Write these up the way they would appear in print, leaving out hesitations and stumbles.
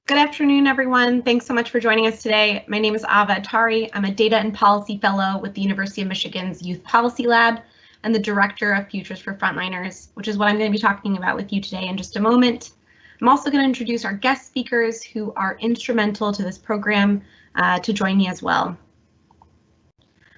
Good afternoon, everyone. Thanks so much for joining us today. My name is Ava Atari. I'm a Data and Policy Fellow with the University of Michigan's Youth Policy Lab and the Director of Futures for Frontliners, which is what I'm going to be talking about with you today in just a moment. I'm also going to introduce our guest speakers who are instrumental to this program to join me as well.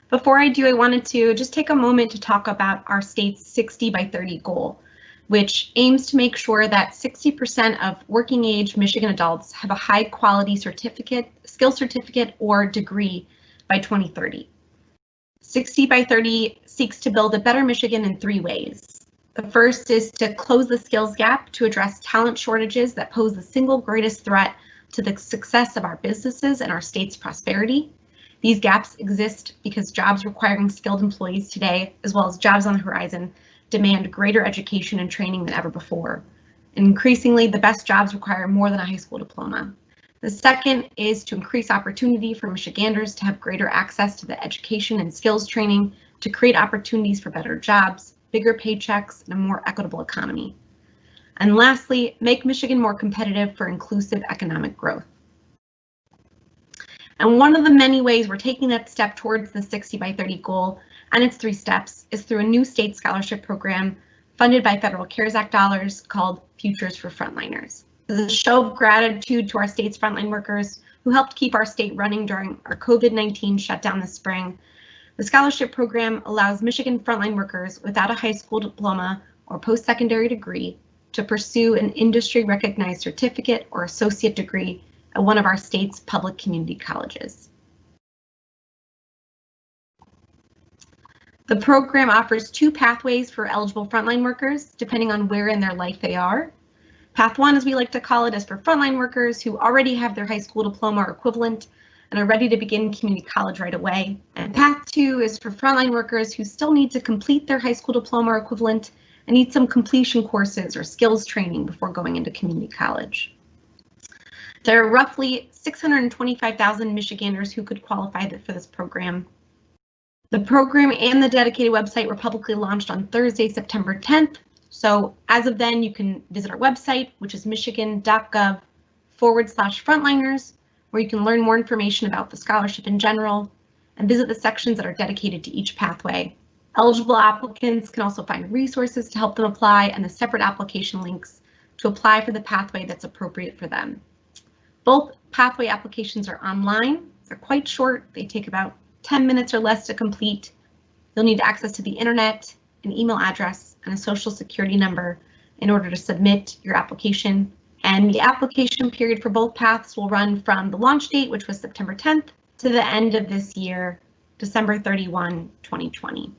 Before I do, I wanted to just take a moment to talk about our state's 60 by 30 goal, which aims to make sure that 60% of working age Michigan adults have a high quality certificate, skill certificate, or degree by 2030. 60 by 30 seeks to build a better Michigan in 3 ways. The first is to close the skills gap to address talent shortages that pose the single greatest threat to the success of our businesses and our state's prosperity. These gaps exist because jobs requiring skilled employees today, as well as jobs on the horizon, demand greater education and training than ever before. And increasingly, the best jobs require more than a high school diploma. The second is to increase opportunity for Michiganders to have greater access to the education and skills training to create opportunities for better jobs, bigger paychecks, and a more equitable economy. And lastly, make Michigan more competitive for inclusive economic growth. And one of the many ways we're taking that step towards the 60 by 30 goal and its 3 steps is through a new state scholarship program funded by Federal CARES Act dollars called Futures for Frontliners. This is a show of gratitude to our state's frontline workers who helped keep our state running during our COVID-19 shutdown this spring. The scholarship program allows Michigan frontline workers without a high school diploma or post-secondary degree to pursue an industry recognized certificate or associate degree at one of our state's public community colleges. The program offers 2 pathways for eligible frontline workers, depending on where in their life they are. Path 1, as we like to call it, is for frontline workers who already have their high school diploma or equivalent and are ready to begin community college right away. And Path 2 is for frontline workers who still need to complete their high school diploma or equivalent and need some completion courses or skills training before going into community college. There are roughly 625,000 Michiganders who could qualify for this program. The program and the dedicated website were publicly launched on Thursday, September 10th. So as of then, you can visit our website, which is Michigan.gov/frontliners, where you can learn more information about the scholarship in general and visit the sections that are dedicated to each pathway. Eligible applicants can also find resources to help them apply and the separate application links to apply for the pathway that's appropriate for them. Both pathway applications are online. They're quite short. They take about 10 minutes or less to complete. You'll need access to the internet, an email address, and a social security number in order to submit your application. And the application period for both paths will run from the launch date, which was September 10th, to the end of this year, December 31, 2020.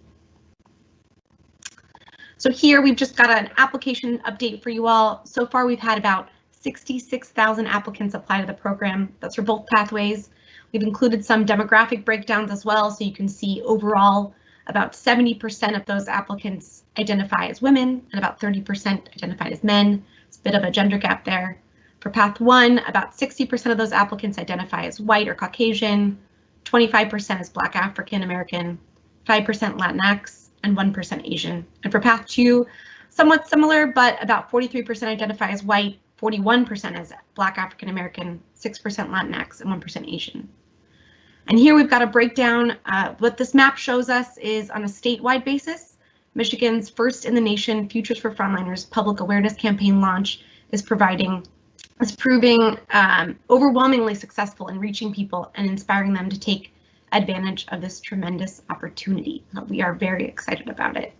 So here we've just got an application update for you all. So far we've had about 66,000 applicants apply to the program. That's for both pathways. We've included some demographic breakdowns as well, so you can see overall about 70% of those applicants identify as women and about 30% identify as men. It's a bit of a gender gap there. For Path 1, about 60% of those applicants identify as white or Caucasian, 25% as Black African American, 5% Latinx, and 1% Asian. And for Path 2, somewhat similar, but about 43% identify as white, 41% as Black African American, 6% Latinx, and 1% Asian. And here we've got a breakdown. What this map shows us is on a statewide basis, Michigan's first in the nation Futures for Frontliners public awareness campaign launch is proving overwhelmingly successful in reaching people and inspiring them to take advantage of this tremendous opportunity. We are very excited about it.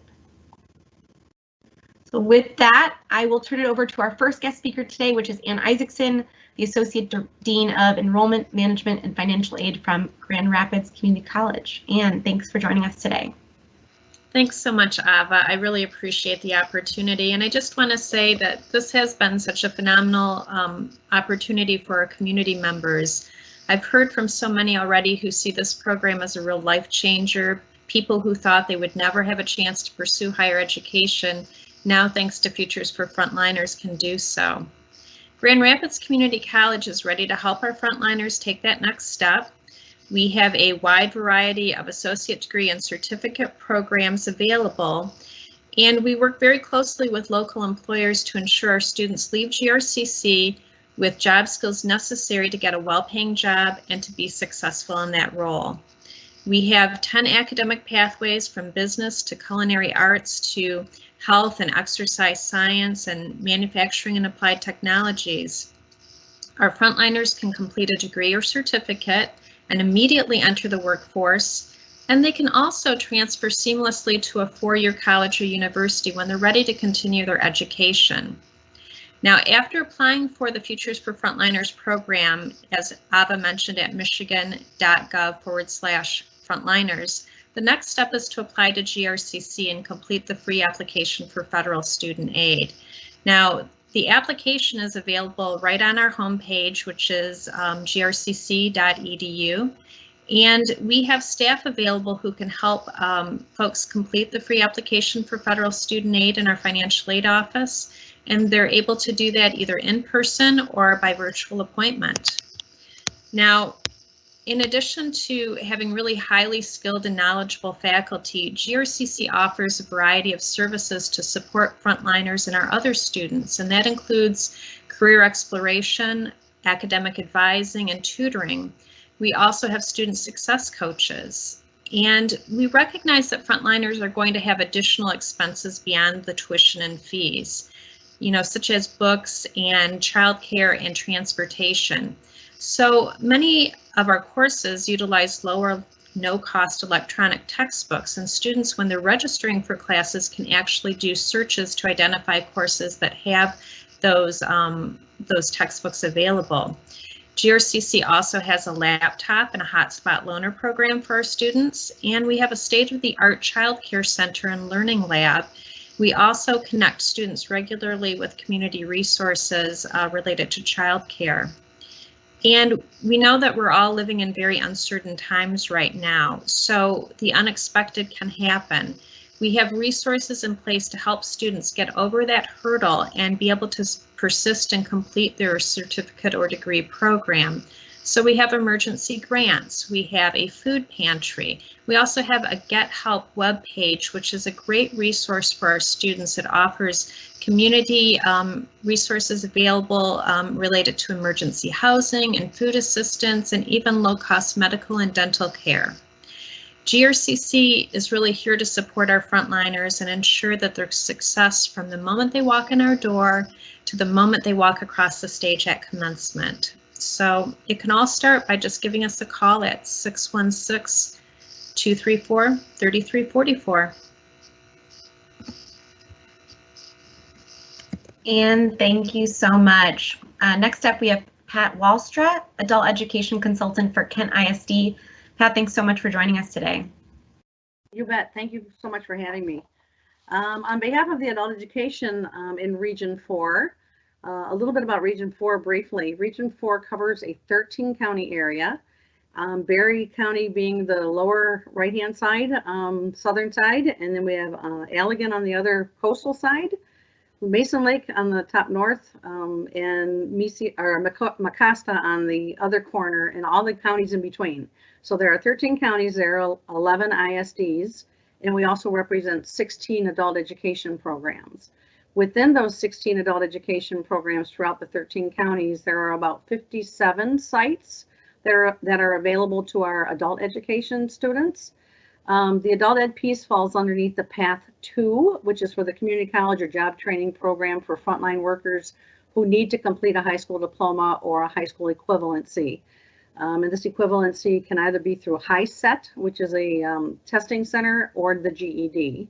So with that, I will turn it over to our first guest speaker today, which is Ann Isaacson, the Associate Dean of Enrollment Management and Financial Aid from Grand Rapids Community College. Ann, thanks for joining us today. Thanks so much, Ava. I really appreciate the opportunity. And I just want to say that this has been such a phenomenal opportunity for our community members. I've heard from so many already who see this program as a real life changer, people who thought they would never have a chance to pursue higher education. Now, thanks to Futures for Frontliners, can do so. Grand Rapids Community College is ready to help our frontliners take that next step. We have a wide variety of associate degree and certificate programs available, and we work very closely with local employers to ensure our students leave GRCC with job skills necessary to get a well-paying job and to be successful in that role. We have 10 academic pathways from business to culinary arts to health and exercise science and manufacturing and applied technologies. Our frontliners can complete a degree or certificate and immediately enter the workforce, and they can also transfer seamlessly to a four-year college or university when they're ready to continue their education. Now, after applying for the Futures for Frontliners program, as Ava mentioned at Michigan.gov/Frontliners, the next step is to apply to GRCC and complete the free application for federal student aid. Now, the application is available right on our homepage, which is grcc.edu. And we have staff available who can help folks complete the free application for federal student aid in our financial aid office. And they're able to do that either in person or by virtual appointment. Now, in addition to having really highly skilled and knowledgeable faculty, GRCC offers a variety of services to support frontliners and our other students, and that includes career exploration, academic advising, and tutoring. We also have student success coaches. And we recognize that frontliners are going to have additional expenses beyond the tuition and fees, such as books and childcare and transportation. So many of our courses utilize low or no cost electronic textbooks, and students, when they're registering for classes, can actually do searches to identify courses that have those textbooks available. GRCC also has a laptop and a hotspot loaner program for our students, and we have a state-of-the-art childcare center and learning lab. We also connect students regularly with community resources related to childcare. And we know that we're all living in very uncertain times right now, so the unexpected can happen. We have resources in place to help students get over that hurdle and be able to persist and complete their certificate or degree program. So we have emergency grants, we have a food pantry, we also have a Get Help webpage, which is a great resource for our students. It offers community resources available related to emergency housing and food assistance and even low-cost medical and dental care. GRCC is really here to support our frontliners and ensure that their success from the moment they walk in our door to the moment they walk across the stage at commencement. So it can all start by just giving us a call at 616-234-3344. And thank you so much. Next up, we have Pat Wallstra, Adult Education Consultant for Kent ISD. Pat, thanks so much for joining us today. You bet. Thank you so much for having me. On behalf of the adult education in Region 4, a little bit about Region 4 briefly. Region 4 covers a 13-county area, Berry County being the lower right-hand side, southern side, and then we have Allegan on the other coastal side, Mason Lake on the top north, and Mecosta on the other corner, and all the counties in between. So there are 13 counties, there are 11 ISDs, and we also represent 16 adult education programs. Within those 16 adult education programs throughout the 13 counties, there are about 57 sites that are available to our adult education students. The adult ed piece falls underneath the Path 2, which is for the community college or job training program for frontline workers who need to complete a high school diploma or a high school equivalency. And this equivalency can either be through HiSET, which is a testing center, or the GED.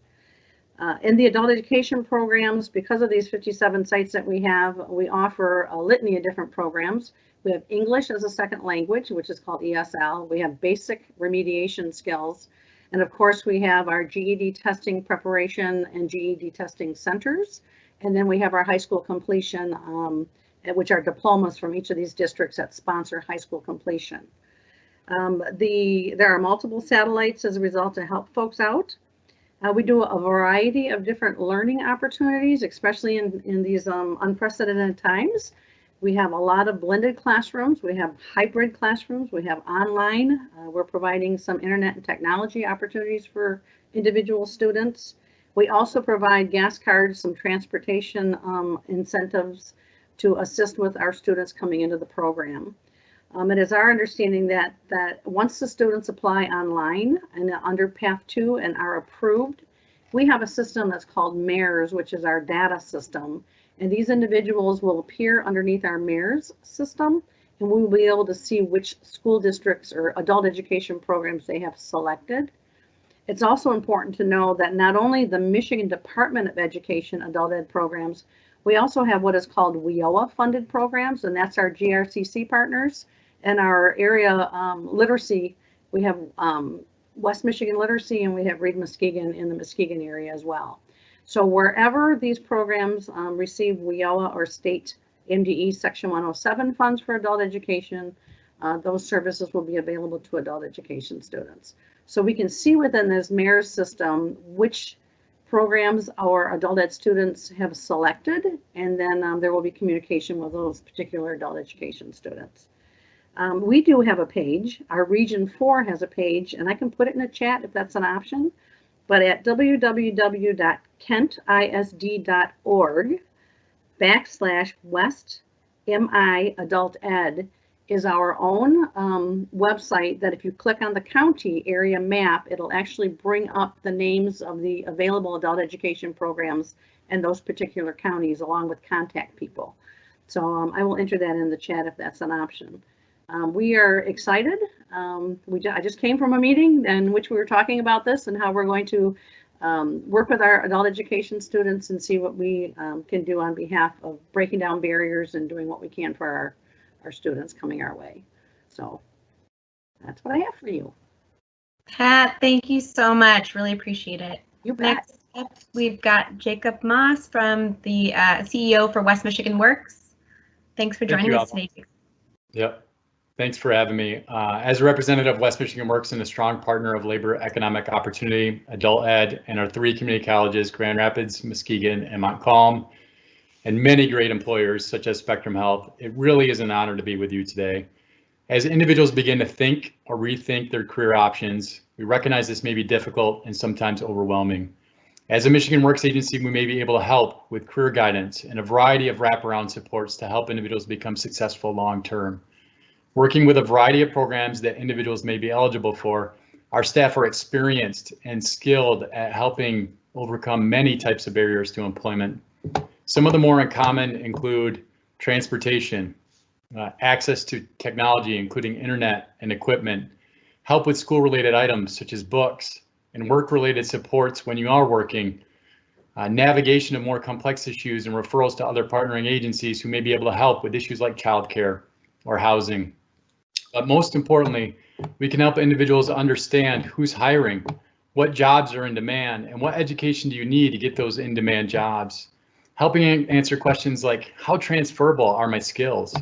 In the adult education programs, because of these 57 sites that we have, we offer a litany of different programs. We have English as a second language, which is called ESL. We have basic remediation skills. And of course, we have our GED testing preparation and GED testing centers. And then we have our high school completion, which are diplomas from each of these districts that sponsor high school completion. There are multiple satellites as a result to help folks out. We do a variety of different learning opportunities, especially in these unprecedented times. We have a lot of blended classrooms. We have hybrid classrooms. We have online. We're providing some internet and technology opportunities for individual students. We also provide gas cards, some transportation incentives to assist with our students coming into the program. It is our understanding that once the students apply online and under Path 2 and are approved, we have a system that's called MARES, which is our data system. And these individuals will appear underneath our MARES system, and we will be able to see which school districts or adult education programs they have selected. It's also important to know that not only the Michigan Department of Education adult ed programs, we also have what is called WIOA funded programs, and that's our GRCC partners. And our area literacy, we have West Michigan Literacy, and we have Reed Muskegon in the Muskegon area as well. So wherever these programs receive WIOA or state MDE Section 107 funds for adult education, those services will be available to adult education students. So we can see within this MARES system which programs our adult ed students have selected, and then there will be communication with those particular adult education students. We do have a page. Our Region 4 has a page, and I can put it in a chat if that's an option. But at www.kentisd.org/West MI Adult Ed is our own website that if you click on the county area map, it'll actually bring up the names of the available adult education programs in those particular counties along with contact people. So I will enter that in the chat if that's an option. We are excited. I just came from a meeting in which we were talking about this and how we're going to work with our adult education students and see what we can do on behalf of breaking down barriers and doing what we can for our students coming our way. So that's what I have for you. Pat, thank you so much. Really appreciate it. You bet. Next up, we've got Jacob Moss from the CEO for West Michigan Works. Thanks for joining us today. Yep. Thanks for having me. As a representative of West Michigan Works and a strong partner of Labor Economic Opportunity, Adult Ed, and our 3 community colleges, Grand Rapids, Muskegon, and Montcalm, and many great employers such as Spectrum Health, it really is an honor to be with you today. As individuals begin to think or rethink their career options, we recognize this may be difficult and sometimes overwhelming. As a Michigan Works agency, we may be able to help with career guidance and a variety of wraparound supports to help individuals become successful long-term. Working with a variety of programs that individuals may be eligible for, our staff are experienced and skilled at helping overcome many types of barriers to employment. Some of the more in common include transportation, access to technology, including internet and equipment, help with school-related items such as books, and work-related supports when you are working, navigation of more complex issues and referrals to other partnering agencies who may be able to help with issues like childcare or housing. But most importantly, we can help individuals understand who's hiring, what jobs are in demand, and what education do you need to get those in-demand jobs. Helping answer questions like, how transferable are my skills?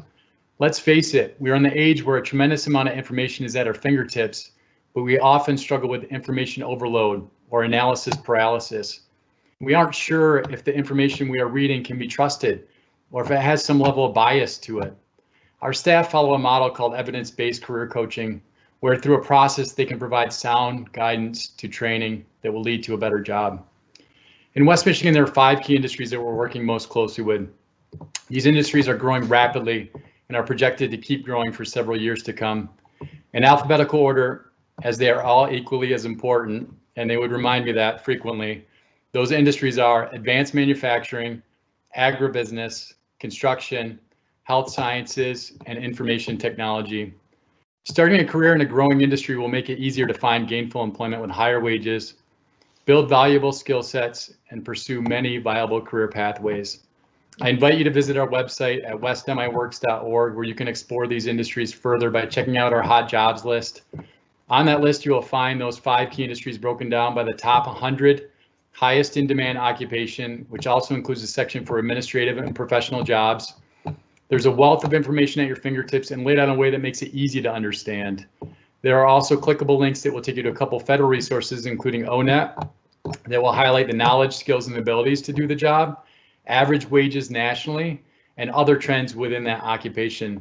Let's face it, we're in the age where a tremendous amount of information is at our fingertips, but we often struggle with information overload or analysis paralysis. We aren't sure if the information we are reading can be trusted or if it has some level of bias to it. Our staff follow a model called evidence-based career coaching, where through a process they can provide sound guidance to training that will lead to a better job. In West Michigan, there are 5 key industries that we're working most closely with. These industries are growing rapidly and are projected to keep growing for several years to come. In alphabetical order, as they are all equally as important, and they would remind me that frequently, those industries are advanced manufacturing, agribusiness, construction, health sciences, and information technology. Starting a career in a growing industry will make it easier to find gainful employment with higher wages, build valuable skill sets, and pursue many viable career pathways. I invite you to visit our website at westmiworks.org, where you can explore these industries further by checking out our hot jobs list. On that list, you will find those 5 key industries broken down by the top 100 highest in demand occupation, which also includes a section for administrative and professional jobs. There's a wealth of information at your fingertips and laid out in a way that makes it easy to understand. There are also clickable links that will take you to a couple federal resources, including ONET, that will highlight the knowledge, skills, and abilities to do the job, average wages nationally, and other trends within that occupation.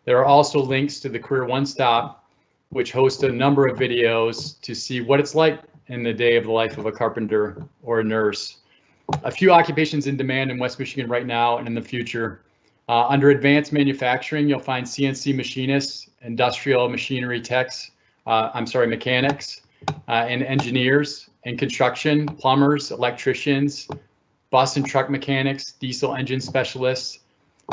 There are also links to the Career One Stop, which hosts a number of videos to see what it's like in the day of the life of a carpenter or a nurse. A few occupations in demand in West Michigan right now and in the future Under advanced manufacturing, you'll find CNC machinists, industrial machinery techs, mechanics, and engineers. In construction, plumbers, electricians, bus and truck mechanics, diesel engine specialists.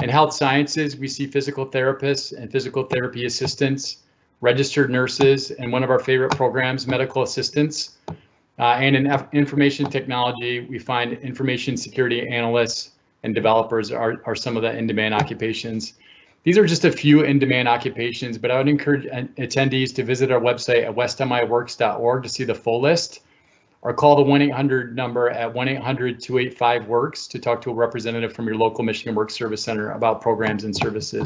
In health sciences, we see physical therapists and physical therapy assistants, registered nurses, and one of our favorite programs, medical assistants. And in information technology, we find information security analysts and developers are some of the in-demand occupations. These are just a few in-demand occupations, but I would encourage attendees to visit our website at westmiworks.org to see the full list, or call the 1-800 number at 1-800-285-WORKS to talk to a representative from your local Michigan Works Service Center about programs and services.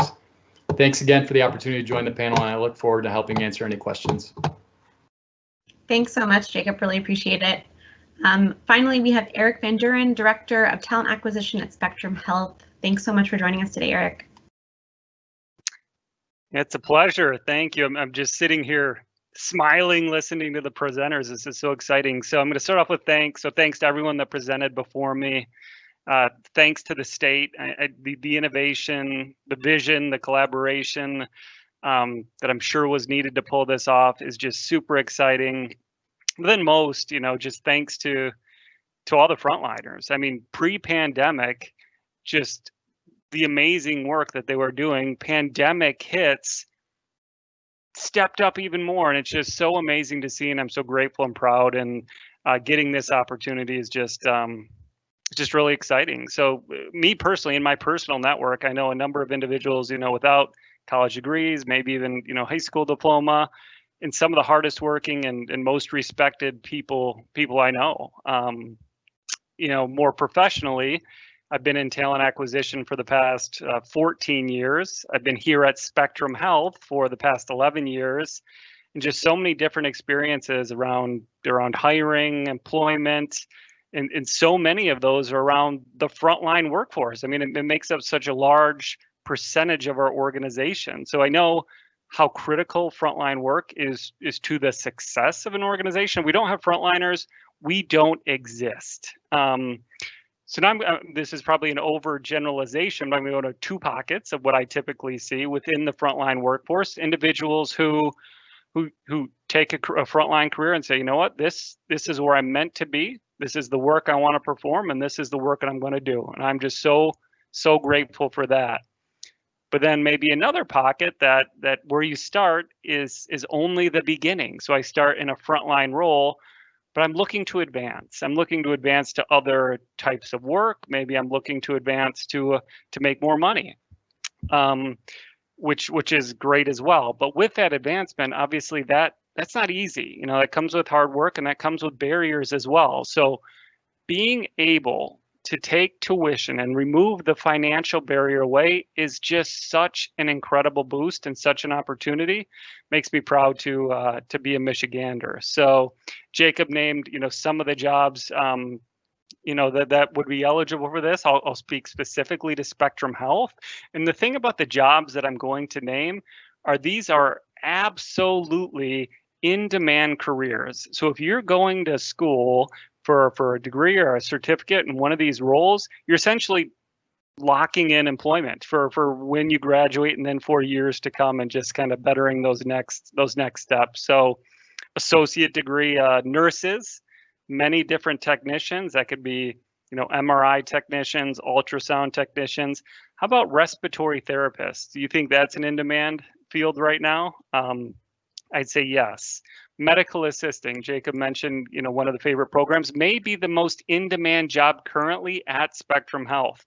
Thanks again for the opportunity to join the panel, and I look forward to helping answer any questions. Thanks so much, Jacob. Really appreciate it. Finally, we have Eric Van Duren, Director of Talent Acquisition at Spectrum Health. Thanks so much for joining us today, Eric. It's a pleasure. Thank you. I'm just sitting here smiling, listening to the presenters. This is so exciting. So I'm going to start off with thanks. So thanks to everyone that presented before me. Thanks to the state, the innovation, the vision, the collaboration that I'm sure was needed to pull this off is just super exciting. But then most, just thanks to all the frontliners. I mean, pre-pandemic, just the amazing work that they were doing. Pandemic hits, stepped up even more, and it's just so amazing to see, and I'm so grateful and proud, and getting this opportunity is just really exciting. So me personally, in my personal network, I know a number of individuals, without college degrees, maybe even, high school diploma, and some of the hardest working and most respected people I know. More professionally, I've been in talent acquisition for the past 14 years. I've been here at Spectrum Health for the past 11 years, and just so many different experiences around hiring, employment, and so many of those are around the frontline workforce. I mean, it makes up such a large percentage of our organization. So I know how critical frontline work is to the success of an organization. We don't have frontliners, we don't exist. So now this is probably an overgeneralization, but I'm going to go to two pockets of what I typically see within the frontline workforce. Individuals who take a frontline career and say, you know what, this is where I'm meant to be. This is the work I want to perform, and this is the work that I'm going to do. And I'm just so grateful for that. But then maybe another pocket that where you start is only the beginning. So I start in a frontline role, but I'm looking to advance. I'm looking to advance to other types of work. Maybe I'm looking to advance to make more money, which is great as well. But with that advancement, obviously that's not easy. That comes with hard work, and that comes with barriers as well. So being able to take tuition and remove the financial barrier away is just such an incredible boost and such an opportunity. Makes me proud to be a Michigander. So Jacob named, some of the jobs, that would be eligible for this. I'll speak specifically to Spectrum Health. And the thing about the jobs that I'm going to name these are absolutely in-demand careers. So if you're going to school for a degree or a certificate in one of these roles, you're essentially locking in employment for when you graduate and then for years to come, and just kind of bettering those next steps. So associate degree nurses, many different technicians. That could be, MRI technicians, ultrasound technicians. How about respiratory therapists? Do you think that's an in-demand field right now? I'd say yes. Medical assisting, Jacob mentioned, one of the favorite programs, may be the most in-demand job currently at Spectrum Health.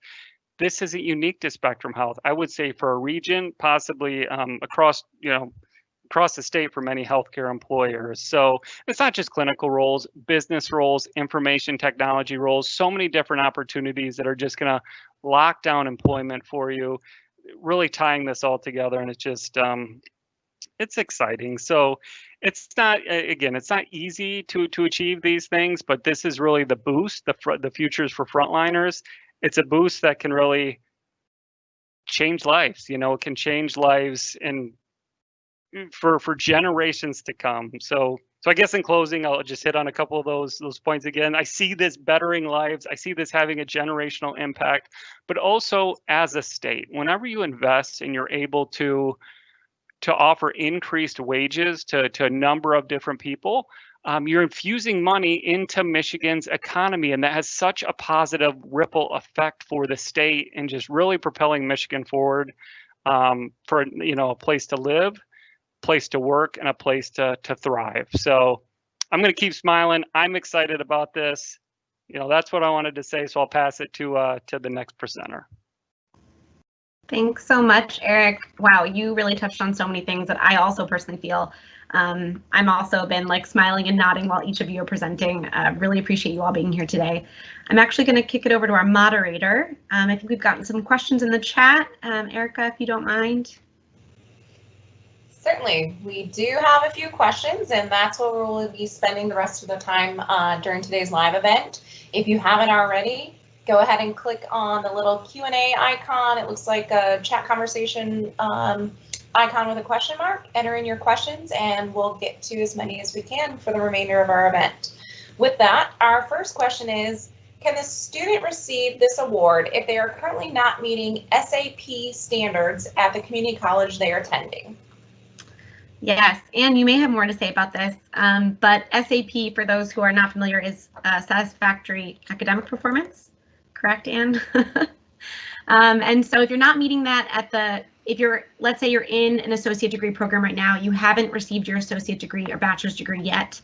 This isn't unique to Spectrum Health. I would say for a region, possibly across the state for many healthcare employers. So it's not just clinical roles, business roles, information technology roles, so many different opportunities that are just going to lock down employment for you, really tying this all together. And it's just, it's exciting. So it's not easy to achieve these things, but this is really the boost, the futures for frontliners. It's a boost that can really change lives. It can change lives and for generations to come. So So I guess in closing, I'll just hit on a couple of those points again. I see this bettering lives. I see this having a generational impact, but also as a state, whenever you invest and you're able to offer increased wages to a number of different people, you're infusing money into Michigan's economy, and that has such a positive ripple effect for the state and just really propelling Michigan forward for a place to live, place to work, and a place to thrive. So I'm going to keep smiling. I'm excited about this. That's what I wanted to say. So I'll pass it to the next presenter. Thanks so much, Eric. Wow, you really touched on so many things that I also personally feel. I'm also been like smiling and nodding while each of you are presenting. Really appreciate you all being here today. I'm actually going to kick it over to our moderator. I think we've gotten some questions in the chat. Erica, if you don't mind. Certainly, we do have a few questions, and that's what we'll be spending the rest of the time during today's live event. If you haven't already, go ahead and click on the little Q&A icon. It looks like a chat conversation icon with a question mark. Enter in your questions, and we'll get to as many as we can for the remainder of our event. With that, our first question is, can the student receive this award if they are currently not meeting SAP standards at the community college they are attending? Yes, Anne, you may have more to say about this, but SAP, for those who are not familiar, is satisfactory academic performance, correct, Anne? And so if you're not meeting that let's say you're in an associate degree program right now, you haven't received your associate degree or bachelor's degree yet,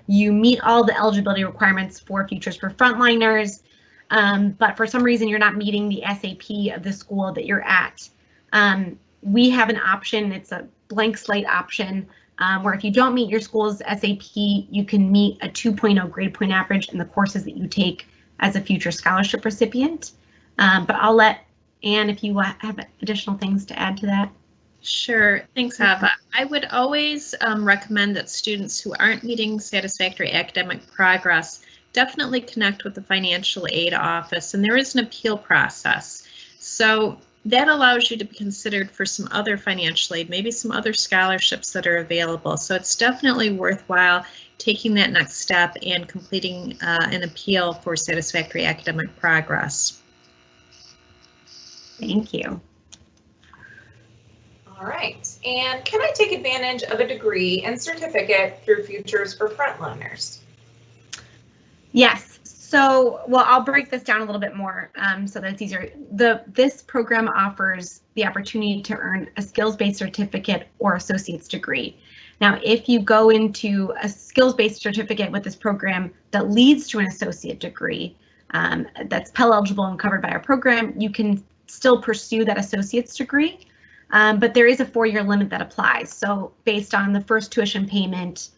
you meet all the eligibility requirements for Futures for Frontliners, but for some reason you're not meeting the SAP of the school that you're at. We have an option, it's a blank slate option, where if you don't meet your school's SAP, you can meet a 2.0 grade point average in the courses that you take as a future scholarship recipient. But I'll let Anne, if you have additional things to add to that. Sure, thanks, Ava. I would always recommend that students who aren't meeting satisfactory academic progress definitely connect with the financial aid office, and there is an appeal process. So that allows you to be considered for some other financial aid, maybe some other scholarships that are available. So it's definitely worthwhile taking that next step and completing an appeal for satisfactory academic progress. Thank you. All right, and can I take advantage of a degree and certificate through Futures for Frontliners? Yes. So, well, I'll break this down a little bit more so that it's easier. This program offers the opportunity to earn a skills-based certificate or associate's degree. Now, if you go into a skills-based certificate with this program that leads to an associate degree that's Pell eligible and covered by our program, you can still pursue that associate's degree, but there is a 4-year limit that applies. So based on the first tuition payment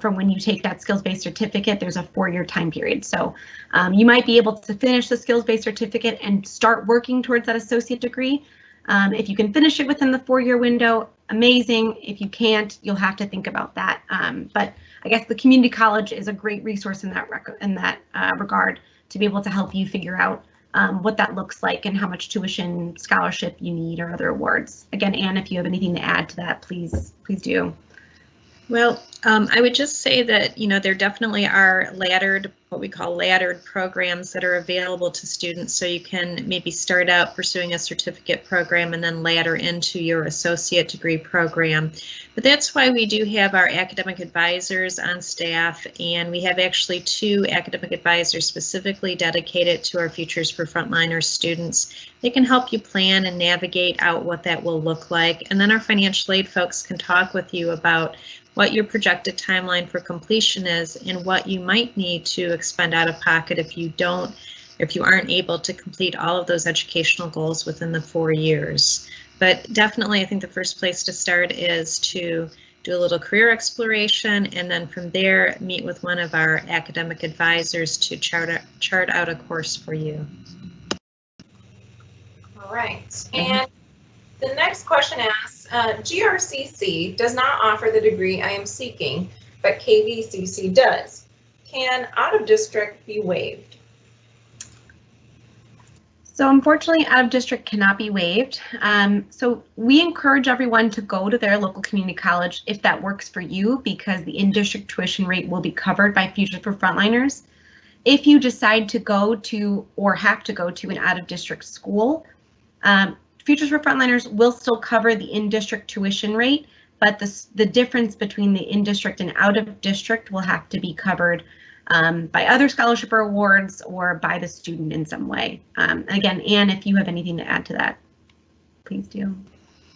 from when you take that skills-based certificate, there's a 4-year time period. So you might be able to finish the skills-based certificate and start working towards that associate degree. If you can finish it within the 4-year window, amazing. If you can't, you'll have to think about that. But I guess the community college is a great resource in that regard to be able to help you figure out what that looks like and how much tuition scholarship you need or other awards. Again, Anne, if you have anything to add to that, please do. Well, I would just say that, there definitely are what we call laddered programs that are available to students. So you can maybe start out pursuing a certificate program and then ladder into your associate degree program. But that's why we do have our academic advisors on staff, and we have actually 2 academic advisors specifically dedicated to our Futures for Frontliners students. They can help you plan and navigate out what that will look like. And then our financial aid folks can talk with you about what your projected timeline for completion is and what you might need to expend out of pocket if you aren't able to complete all of those educational goals within the 4 years. But definitely, I think the first place to start is to do a little career exploration, and then from there meet with one of our academic advisors to chart out a course for you. All right, and the next question asks, GRCC does not offer the degree I am seeking, but KVCC does. Can out of district be waived? So unfortunately, out of district cannot be waived. So we encourage everyone to go to their local community college if that works for you, because the in-district tuition rate will be covered by Futures for Frontliners. If you decide to go to or have to go to an out-of-district school, Futures for Frontliners will still cover the in-district tuition rate, but the difference between the in-district and out-of-district will have to be covered by other scholarship or awards or by the student in some way. And again, Anne, if you have anything to add to that, please do.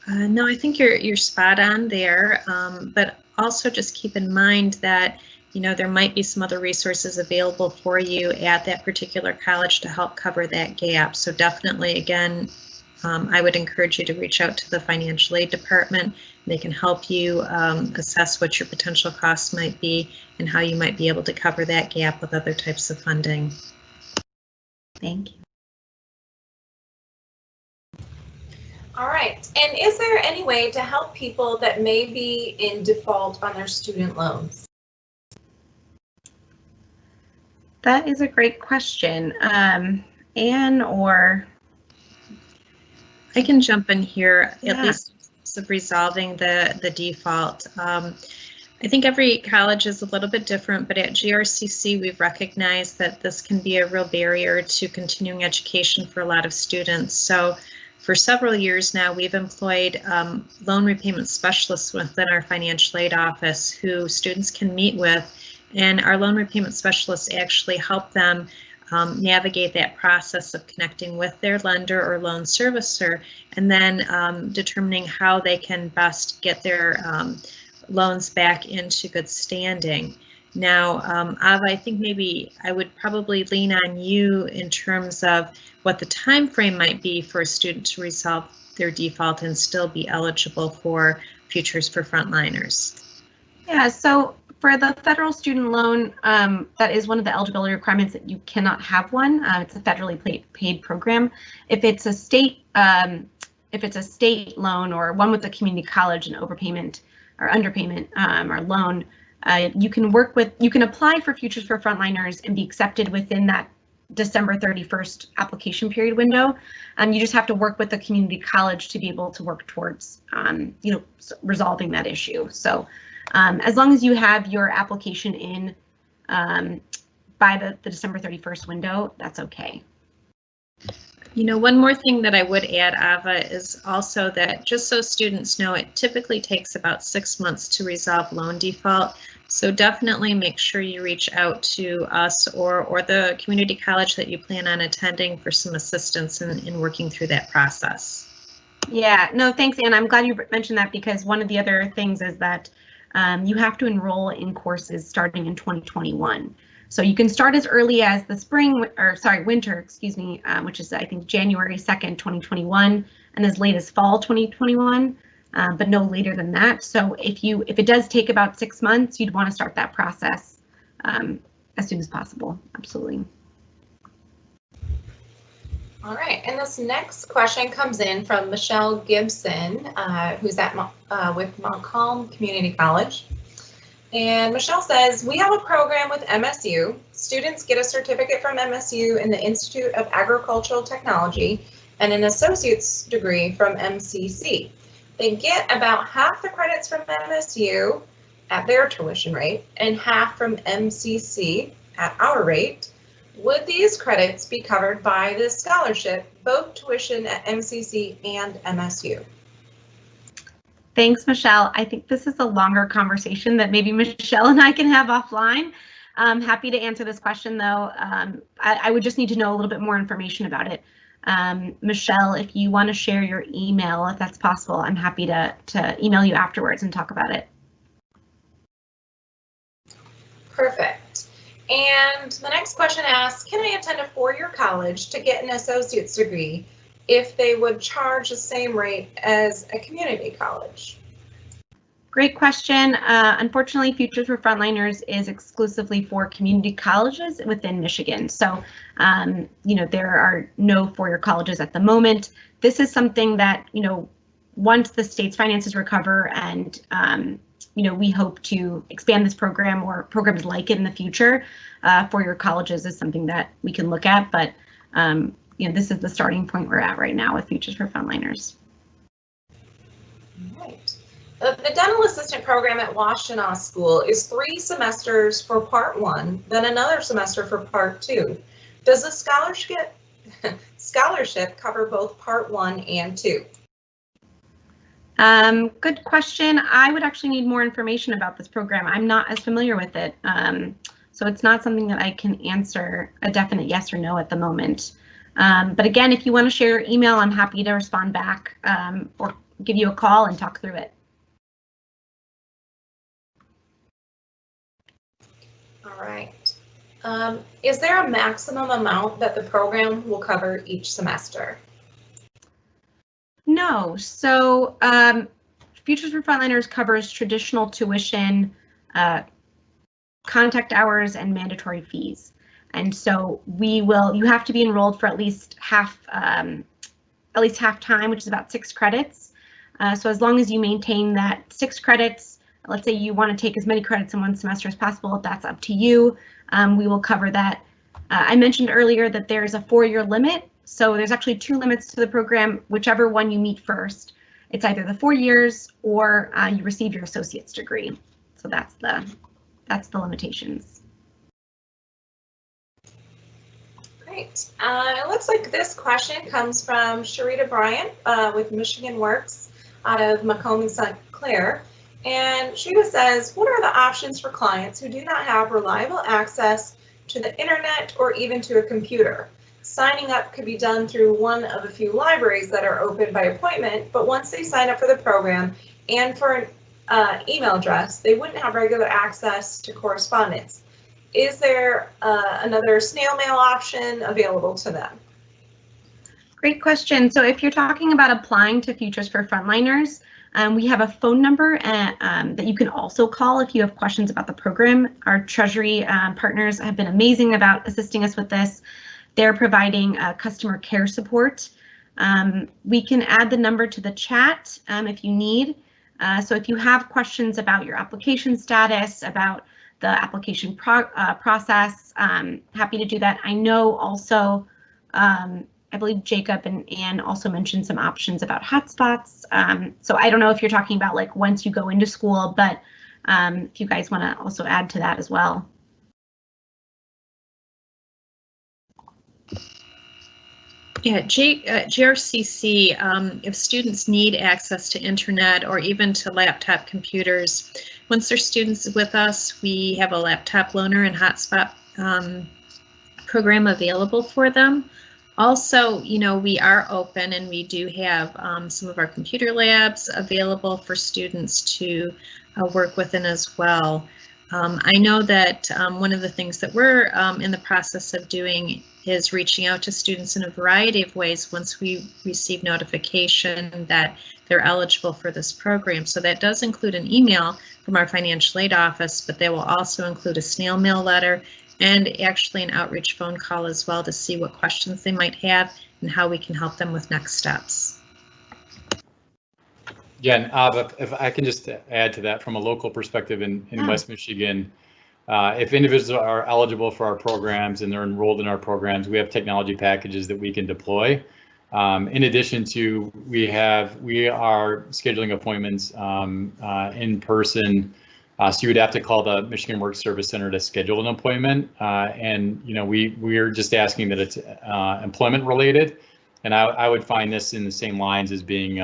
No, I think you're spot on there, but also just keep in mind that there might be some other resources available for you at that particular college to help cover that gap. So definitely, again, I would encourage you to reach out to the financial aid department. They can help you assess what your potential costs might be and how you might be able to cover that gap with other types of funding. Thank you. All right, and is there any way to help people that may be in default on their student loans? That is a great question. Anne, or I can jump in here, yeah. At least of resolving the default. I think every college is a little bit different, but at GRCC we've recognized that this can be a real barrier to continuing education for a lot of students. So for several years now, we've employed loan repayment specialists within our financial aid office who students can meet with, and our loan repayment specialists actually help them navigate that process of connecting with their lender or loan servicer, and then determining how they can best get their loans back into good standing. Now, Ava, I think maybe I would probably lean on you in terms of what the time frame might be for a student to resolve their default and still be eligible for Futures for Frontliners. Yeah, so for the federal student loan, that is one of the eligibility requirements that you cannot have one. It's a federally paid program. If it's a state loan or one with a community college, an overpayment or underpayment or loan, you can apply for Futures for Frontliners and be accepted within that December 31st application period window. You just have to work with the community college to be able to work towards resolving that issue. So as long as you have your application in by the December 31st window, that's okay. One more thing that I would add, Ava, is also that just so students know, it typically takes about 6 months to resolve loan default. So definitely make sure you reach out to us or the community college that you plan on attending for some assistance in working through that process. Yeah, no, thanks, Anne. I'm glad you mentioned that, because one of the other things is that you have to enroll in courses starting in 2021. So you can start as early as the winter, excuse me, which is I think January 2nd, 2021, and as late as fall 2021, but no later than that. So if it does take about 6 months, you'd want to start that process as soon as possible. Absolutely. All right, and this next question comes in from Michelle Gibson, who's with Montcalm Community College. And Michelle says, we have a program with MSU. Students get a certificate from MSU in the Institute of Agricultural Technology and an associate's degree from MCC. They get about half the credits from MSU at their tuition rate and half from MCC at our rate. Would these credits be covered by this scholarship, both tuition at MCC and MSU? Thanks, Michelle. I think this is a longer conversation that maybe Michelle and I can have offline. I'm happy to answer this question, though. I would just need to know a little bit more information about it. Michelle, if you want to share your email, if that's possible, I'm happy to email you afterwards and talk about it. Perfect. And the next question asks, can I attend a four-year college to get an associate's degree if they would charge the same rate as a community college? Great question. Unfortunately, Futures for Frontliners is exclusively for community colleges within Michigan. So, there are no four-year colleges at the moment. This is something that, once the state's finances recover and, we hope to expand this program or programs like it in the future, four-year colleges is something that we can look at. But this is the starting point we're at right now with Futures for Frontliners. All right. The dental assistant program at Washtenaw School is 3 semesters for part 1, then another semester for part 2. Does the scholarship cover both part 1 and 2? Good question. I would actually need more information about this program. I'm not as familiar with it. So it's not something that I can answer a definite yes or no at the moment. But again, if you want to share your email, I'm happy to respond back or give you a call and talk through it. All right. Is there a maximum amount that the program will cover each semester? No. So Futures for Frontliners covers traditional tuition, contact hours, and mandatory fees. And so you have to be enrolled for at least half time, which is about 6 credits. So as long as you maintain that 6 credits, let's say you want to take as many credits in one semester as possible, that's up to you. We will cover that. I mentioned earlier that there's a 4-year limit. So there's actually 2 limits to the program, whichever one you meet first. It's either the 4 years or you receive your associate's degree. So that's the limitations. Great. It looks like this question comes from Sharita Bryant with Michigan Works out of Macomb and St. Clair. And Sharita says, what are the options for clients who do not have reliable access to the internet or even to a computer? Signing up could be done through one of a few libraries that are open by appointment, but once they sign up for the program and for an email address, they wouldn't have regular access to correspondence. Is there another snail mail option available to them? Great question. So if you're talking about applying to Futures for Frontliners, we have a phone number that you can also call if you have questions about the program. Our Treasury partners have been amazing about assisting us with this. They're providing customer care support. We can add the number to the chat if you need. So if you have questions about your application status, about the application process, happy to do that. I know also, I believe Jacob and Ann also mentioned some options about hotspots. So I don't know if you're talking about like once you go into school, but if you guys want to also add to that as well. Yeah, GRCC, if students need access to internet or even to laptop computers, once they're students with us, we have a laptop loaner and hotspot program available for them. Also, we are open and we do have some of our computer labs available for students to work within as well. I know that one of the things that we're in the process of doing is reaching out to students in a variety of ways once we receive notification that they're eligible for this program. So that does include an email from our financial aid office, but they will also include a snail mail letter and actually an outreach phone call as well to see what questions they might have and how we can help them with next steps. Yeah, and if I can just add to that from a local perspective in West Michigan, if individuals are eligible for our programs and they're enrolled in our programs, we have technology packages that we can deploy. In addition to, we are scheduling appointments in person. So you would have to call the Michigan Works Service Center to schedule an appointment. And we're just asking that it's employment related. And I would find this in the same lines as being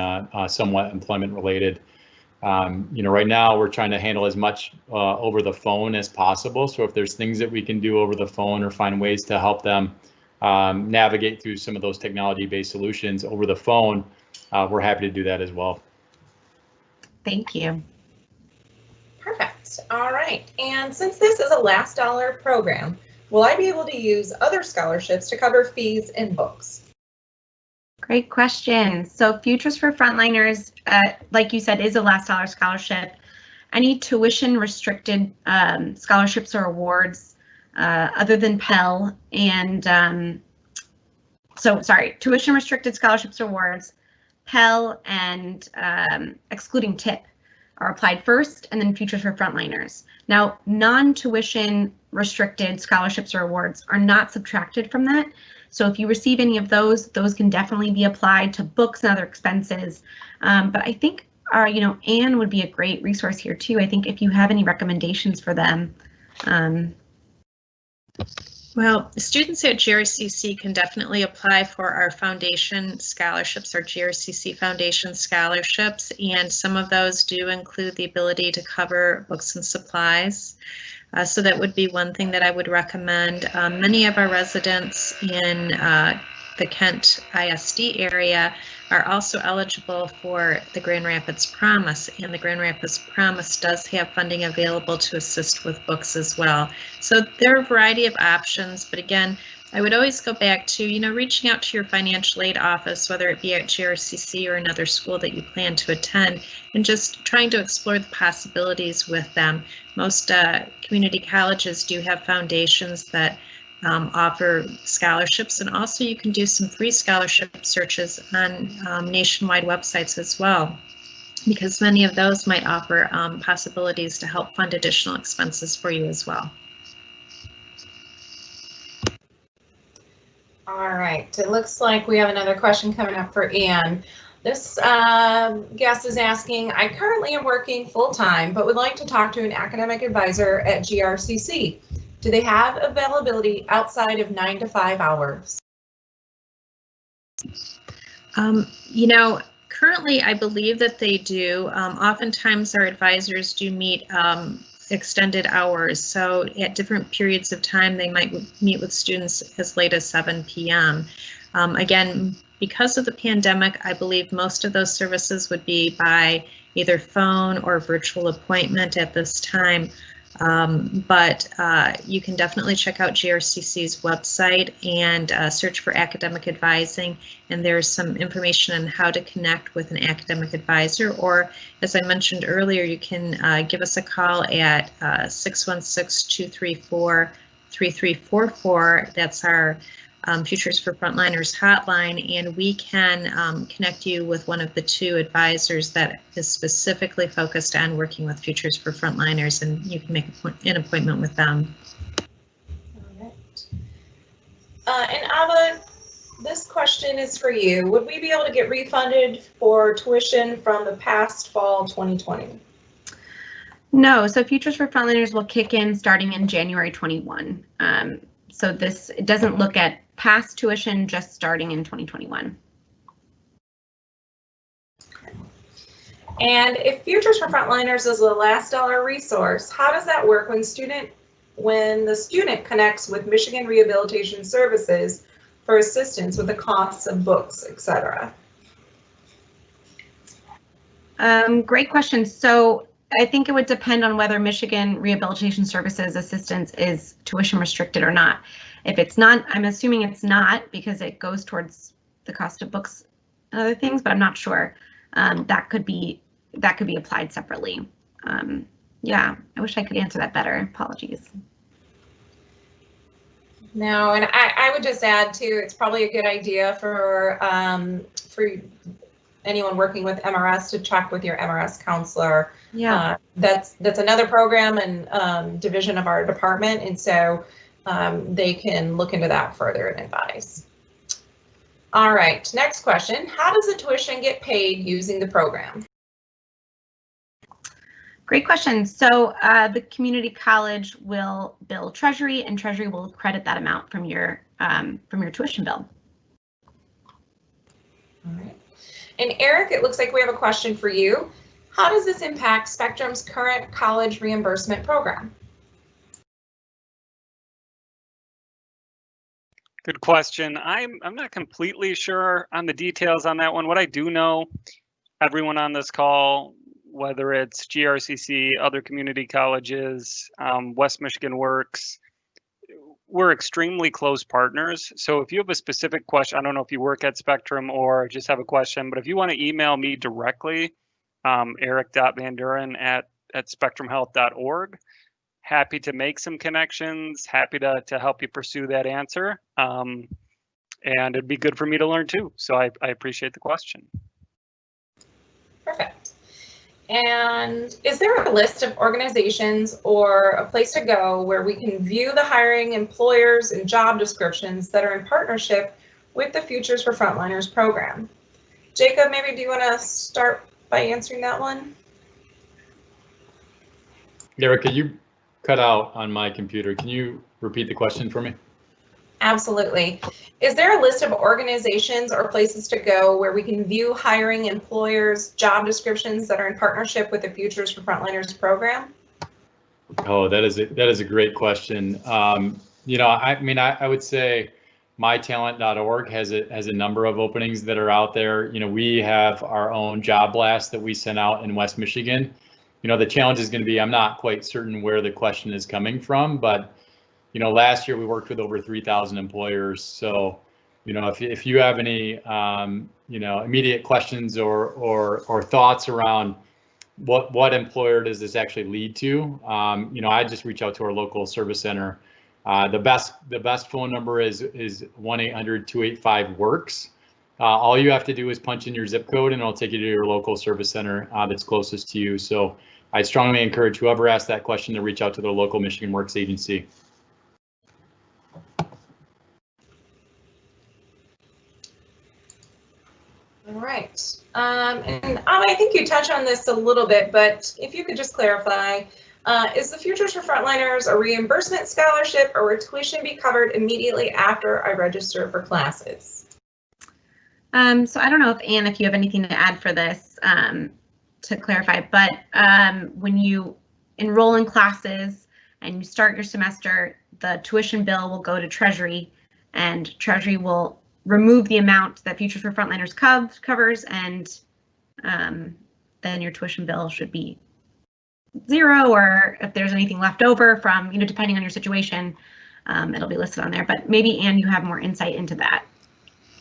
somewhat employment related. Right now we're trying to handle as much over the phone as possible. So if there's things that we can do over the phone or find ways to help them navigate through some of those technology-based solutions over the phone, we're happy to do that as well. Thank you. Perfect. All right. And since this is a last dollar program, will I be able to use other scholarships to cover fees and books? Great question. So Futures for Frontliners, like you said, is a last dollar scholarship. Any tuition restricted scholarships or awards other than Pell and tuition restricted scholarships or awards, Pell and excluding TIP are applied first, and then Futures for Frontliners. Now, non-tuition restricted scholarships or awards are not subtracted from that. So if you receive any of those can definitely be applied to books and other expenses. But I think Anne would be a great resource here too. I think if you have any recommendations for them. Well, students at GRCC can definitely apply for our foundation scholarships, our GRCC Foundation scholarships, and some of those do include the ability to cover books and supplies. So that would be one thing that I would recommend. Many of our residents in the Kent ISD area are also eligible for the Grand Rapids Promise, and the Grand Rapids Promise does have funding available to assist with books as well. So there are a variety of options, but again, I would always go back to, reaching out to your financial aid office, whether it be at GRCC or another school that you plan to attend, and just trying to explore the possibilities with them. Most community colleges do have foundations that offer scholarships, and also you can do some free scholarship searches on nationwide websites as well, because many of those might offer possibilities to help fund additional expenses for you as well. All right, it looks like we have another question coming up for Anne. This guest is asking, I currently am working full-time, but would like to talk to an academic advisor at GRCC. Do they have availability outside of 9 to 5 hours? Currently I believe that they do. Oftentimes our advisors do meet extended hours. So at different periods of time, they might meet with students as late as 7 p.m. Again, because of the pandemic, I believe most of those services would be by either phone or virtual appointment at this time. But you can definitely check out GRCC's website and search for academic advising, and there's some information on how to connect with an academic advisor, or as I mentioned earlier, you can give us a call at 616-234-3344. That's our Futures for Frontliners hotline, and we can connect you with one of the 2 advisors that is specifically focused on working with Futures for Frontliners, and you can make an appointment with them. All right. And Ava, this question is for you. Would we be able to get refunded for tuition from the past fall 2020? No, so Futures for Frontliners will kick in starting in January 21. So it doesn't look at past tuition, just starting in 2021. And if Futures for Frontliners is the last dollar resource, how does that work when the student connects with Michigan Rehabilitation Services for assistance with the costs of books, etc.? Great question. So I think it would depend on whether Michigan Rehabilitation Services assistance is tuition restricted or not. If it's not, I'm assuming it's not, because it goes towards the cost of books and other things, but I'm not sure. That could be applied separately. Yeah, I wish I could answer that better. Apologies. No, and I would just add too, it's probably a good idea for anyone working with MRS to check with your MRS counselor. Yeah, that's another program and division of our department, and so they can look into that further and advise. All right, next question. How does the tuition get paid using the program? great question. So the community college will bill Treasury, and Treasury will credit that amount from your tuition bill. All right. And Eric, it looks like we have a question for you. How does this impact Spectrum's current college reimbursement program? Good question. I'm not completely sure on the details on that one. What I do know, everyone on this call, whether it's GRCC, other community colleges, West Michigan Works, we're extremely close partners. So if you have a specific question, I don't know if you work at Spectrum or just have a question, but if you want to email me directly, eric.vanduren@spectrumhealth.org. Happy to make some connections, happy to help you pursue that answer. And it'd be good for me to learn too. So I appreciate the question. Perfect. And is there a list of organizations or a place to go where we can view the hiring, employers, and job descriptions that are in partnership with the Futures for Frontliners program? Jacob, maybe do you want to start by answering that one? Erica, you cut out on my computer. Can you repeat the question for me? Absolutely. Is there a list of organizations or places to go where we can view hiring, employers, job descriptions that are in partnership with the Futures for Frontliners program? Oh, that is a great question. You know, I would say mytalent.org has a number of openings that are out there. You know, we have our own job blast that we sent out in West Michigan. You know, the challenge is going to be, I'm not quite certain where the question is coming from, but you know, last year we worked with over 3,000 employers. So, you know, if you have any, you know, immediate questions or thoughts around what employer does this actually lead to, you know, I just reach out to our local service center. The best phone number is 1-800-285-WORKS. All you have to do is punch in your zip code and it'll take you to your local service center that's closest to you. So I strongly encourage whoever asked that question to reach out to their local Michigan Works agency. All right. And I think you touched on this a little bit, but if you could just clarify, is the Futures for Frontliners a reimbursement scholarship, or will tuition be covered immediately after I register for classes? So I don't know if you have anything to add for this to clarify, but when you enroll in classes and you start your semester, the tuition bill will go to Treasury, and Treasury will remove the amount that Futures for Frontliners covers, and then your tuition bill should be zero, or if there's anything left over from, you know, depending on your situation, it'll be listed on there. But maybe, Anne, you have more insight into that.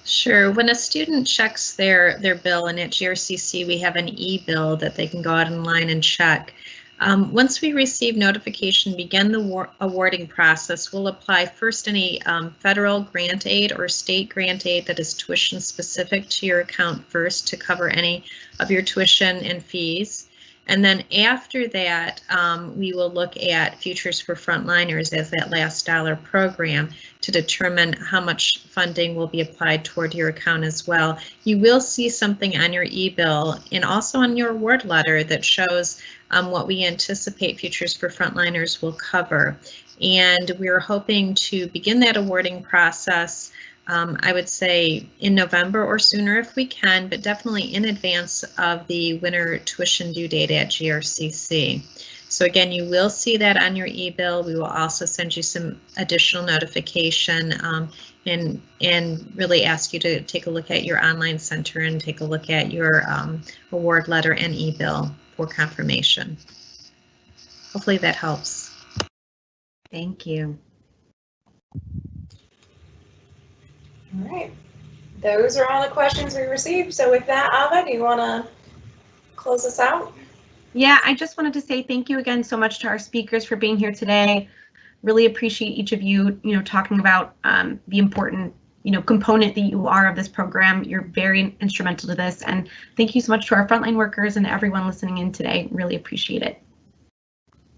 Sure. When a student checks their bill, and at GRCC we have an e-bill that they can go out online and check. Once we receive notification, begin the awarding process, we'll apply first any federal grant aid or state grant aid that is tuition specific to your account first to cover any of your tuition and fees. And then after that, we will look at Futures for Frontliners as that last dollar program to determine how much funding will be applied toward your account as well. You will see something on your e-bill and also on your award letter that shows what we anticipate Futures for Frontliners will cover. And we're hoping to begin that awarding process, I would say in November or sooner if we can, but definitely in advance of the winter tuition due date at GRCC. So again, you will see that on your e-bill. We will also send you some additional notification and really ask you to take a look at your online center and take a look at your award letter and e-bill for confirmation. Hopefully that helps. Thank you. All right. Those are all the questions we received. So with that, Ava, do you want to close us out? Yeah, I just wanted to say thank you again so much to our speakers for being here today. Really appreciate each of you, talking about the important, component that you are of this program. You're very instrumental to this, and thank you so much to our frontline workers and everyone listening in today. Really appreciate it.